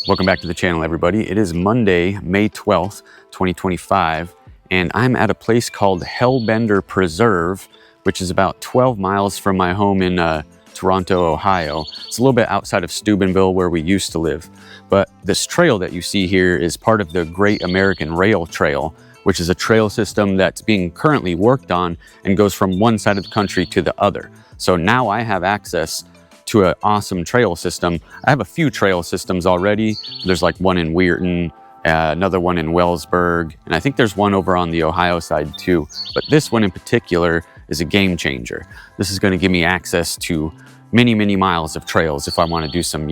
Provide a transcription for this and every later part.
Welcome back to the channel, everybody. It is Monday, May 12th, 2025, and I'm at a place called Hellbender Preserve, which is about 12 miles from my home in Toronto, Ohio. It's a little bit outside of Steubenville, where we used to live. But this trail that you see here is part of the Great American Rail Trail, which is a trail system that's being currently worked on and goes from one side of the country to the other. So now I have access to an awesome trail system. I have a few trail systems already. There's like one in Weirton, another one in Wellsburg, and I think there's one over on the Ohio side too. But this one in particular is a game changer. This is going to give me access to many, many miles of trails if I want to do some,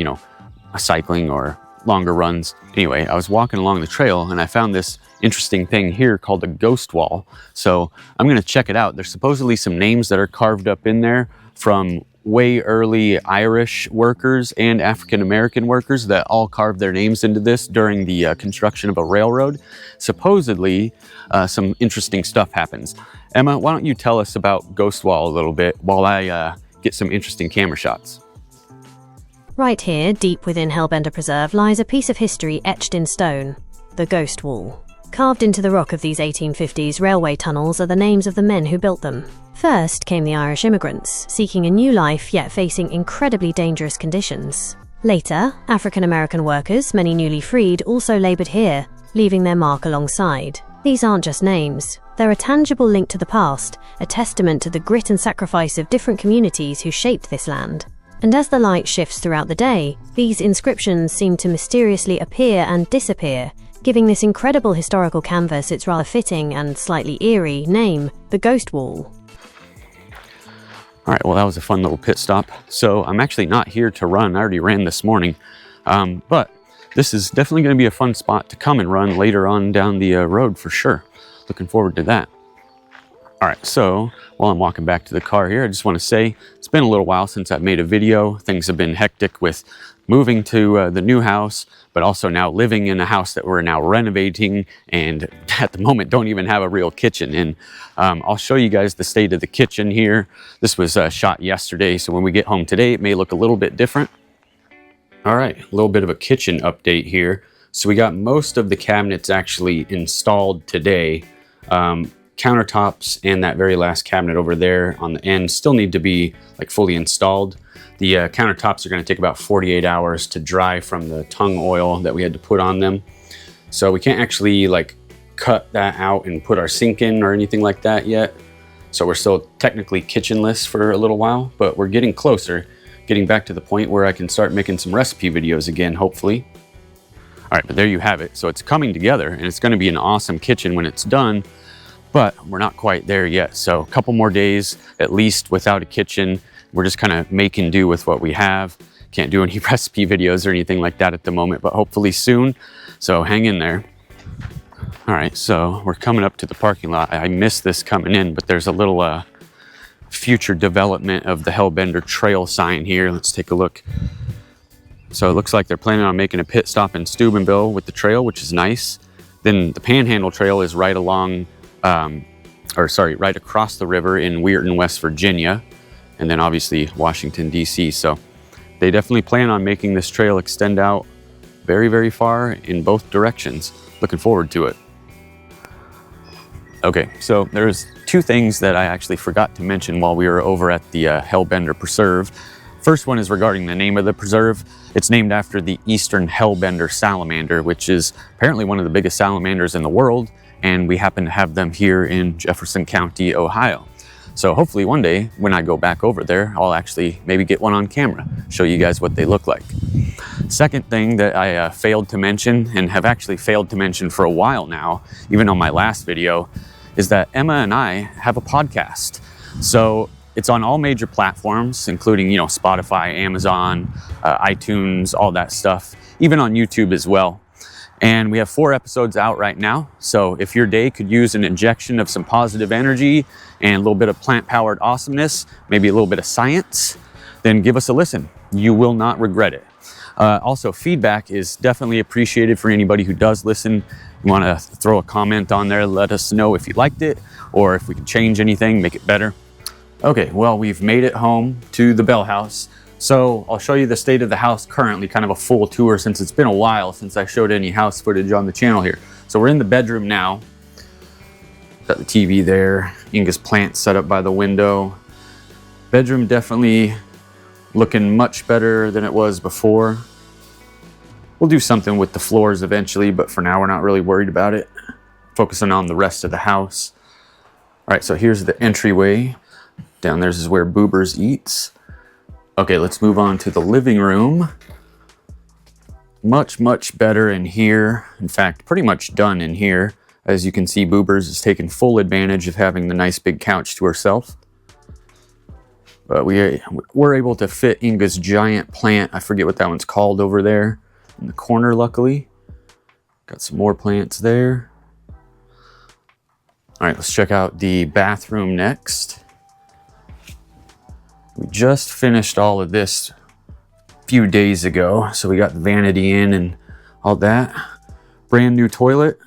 cycling or longer runs. Anyway, I was walking along the trail and I found this interesting thing here called a ghost wall. So I'm going to check it out. There's supposedly some names that are carved up in there from way early Irish workers and African-American workers that all carved their names into this during the construction of a railroad. Supposedly, some interesting stuff happens. Emma, why don't you tell us about Ghost Wall a little bit while I get some interesting camera shots. Right here, deep within Hellbender Preserve, lies a piece of history etched in stone, the Ghost Wall. Carved into the rock of these 1850s railway tunnels are the names of the men who built them. First came the Irish immigrants, seeking a new life yet facing incredibly dangerous conditions. Later, African-American workers, many newly freed, also laboured here, leaving their mark alongside. These aren't just names. They're a tangible link to the past, a testament to the grit and sacrifice of different communities who shaped this land. And as the light shifts throughout the day, these inscriptions seem to mysteriously appear and disappear, giving this incredible historical canvas its rather fitting and slightly eerie name, the Ghost Wall. All right, well, that was a fun little pit stop. So I'm actually not here to run. I already ran this morning, but this is definitely going to be a fun spot to come and run later on down the road for sure. Looking forward to that. All right, so while I'm walking back to the car here, I just want to say it's been a little while since I've made a video. Things have been hectic with moving to the new house, but also now living in a house that we're now renovating, and at the moment don't even have a real kitchen in. I'll show you guys the state of the kitchen here. This was shot yesterday, so when we get home today, it may look a little bit different. All right, a little bit of a kitchen update here. So we got most of the cabinets actually installed today. Countertops and that very last cabinet over there on the end still need to be like fully installed. The countertops are going to take about 48 hours to dry from the tung oil that we had to put on them. So we can't actually like cut that out and put our sink in or anything like that yet. So we're still technically kitchenless for a little while, but we're getting closer, getting back to the point where I can start making some recipe videos again, hopefully. All right, but there you have it. So it's coming together and it's going to be an awesome kitchen when it's done. But we're not quite there yet. So a couple more days at least without a kitchen. We're just kind of making do with what we have. Can't do any recipe videos or anything like that at the moment, but hopefully soon. So hang in there. All right, so we're coming up to the parking lot. I missed this coming in, but there's a little future development of the Hellbender Trail sign here. Let's take a look. So it looks like they're planning on making a pit stop in Steubenville with the trail, which is nice. Then the Panhandle Trail is right along right across the river in Weirton, West Virginia, and then obviously Washington, D.C. So they definitely plan on making this trail extend out very, very far in both directions. Looking forward to it. Okay, so there's two things that I actually forgot to mention while we were over at the Hellbender Preserve. First one is regarding the name of the preserve. It's named after the Eastern Hellbender salamander, which is apparently one of the biggest salamanders in the world. And we happen to have them here in Jefferson County, Ohio. So hopefully one day when I go back over there, I'll actually maybe get one on camera, show you guys what they look like. Second thing that I failed to mention, and have actually failed to mention for a while now, even on my last video, is that Emma and I have a podcast. So it's on all major platforms, including, Spotify, Amazon, iTunes, all that stuff, even on YouTube as well. And we have 4 episodes out right now. So if your day could use an injection of some positive energy and a little bit of plant-powered awesomeness, maybe a little bit of science, then give us a listen. You will not regret it. Also, feedback is definitely appreciated for anybody who does listen. You want to throw a comment on there, let us know if you liked it or if we can change anything, make it better. Okay, well, we've made it home to the Belle House. So I'll show you the state of the house currently, kind of a full tour since it's been a while since I showed any house footage on the channel here. So we're in the bedroom now. Got the TV there, Inga's plant set up by the window. Bedroom definitely looking much better than it was before. We'll do something with the floors eventually, but for now we're not really worried about it. Focusing on the rest of the house. All right, so here's the entryway. Down there is where Boobers eats. Okay, let's move on to the living room. Much, much better in here. In fact, pretty much done in here. As you can see, Boobers is taking full advantage of having the nice big couch to herself. But we're able to fit Inga's giant plant. I forget what that one's called over there in the corner, luckily. Got some more plants there. All right, let's check out the bathroom next. We just finished all of this a few days ago. So we got the vanity in and all that. Brand new toilet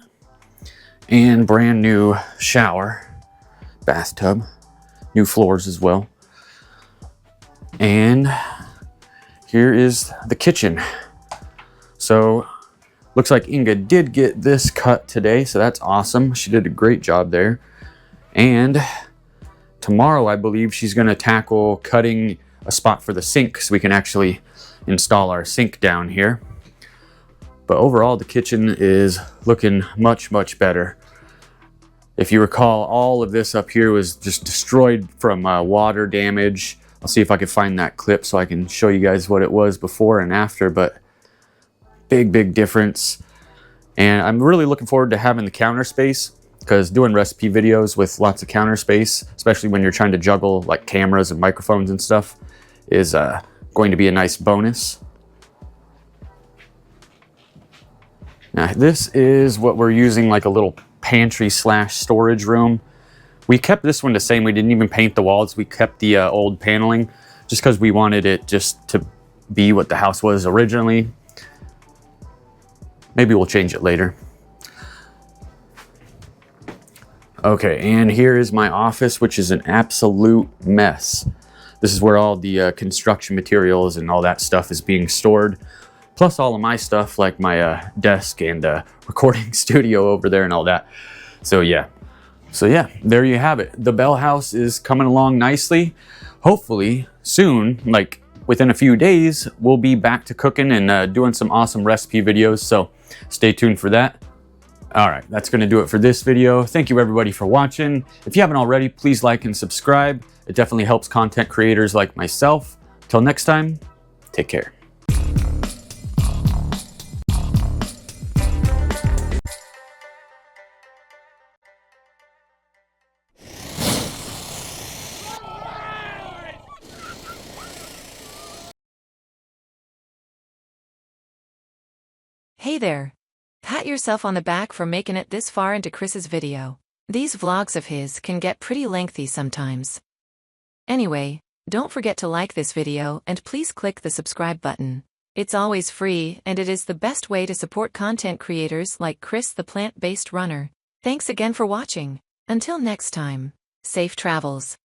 and brand new shower, bathtub, new floors as well. And here is the kitchen. So looks like Inga did get this cut today, so that's awesome. She did a great job there. And tomorrow, I believe she's going to tackle cutting a spot for the sink so we can actually install our sink down here. But overall, the kitchen is looking much, much better. If you recall, all of this up here was just destroyed from water damage. I'll see if I can find that clip so I can show you guys what it was before and after, but big, big difference. And I'm really looking forward to having the counter space, because doing recipe videos with lots of counter space, especially when you're trying to juggle like cameras and microphones and stuff, is going to be a nice bonus. Now this is what we're using, like a little pantry slash storage room. We kept this one the same. We didn't even paint the walls. We kept the old paneling just because we wanted it just to be what the house was originally. Maybe we'll change it later. Okay, and here is my office, which is an absolute mess. This is where all the construction materials and all that stuff is being stored. Plus all of my stuff, like my desk and recording studio over there and all that. So yeah, there you have it. The Belle House is coming along nicely. Hopefully soon, like within a few days, we'll be back to cooking and doing some awesome recipe videos. So stay tuned for that. All right, that's going to do it for this video. Thank you everybody for watching. If you haven't already, please like and subscribe. It definitely helps content creators like myself. Till next time, take care. Hey there! Pat yourself on the back for making it this far into Chris's video. These vlogs of his can get pretty lengthy sometimes. Anyway, don't forget to like this video and please click the subscribe button. It's always free and it is the best way to support content creators like Chris the plant-based runner. Thanks again for watching. Until next time, safe travels.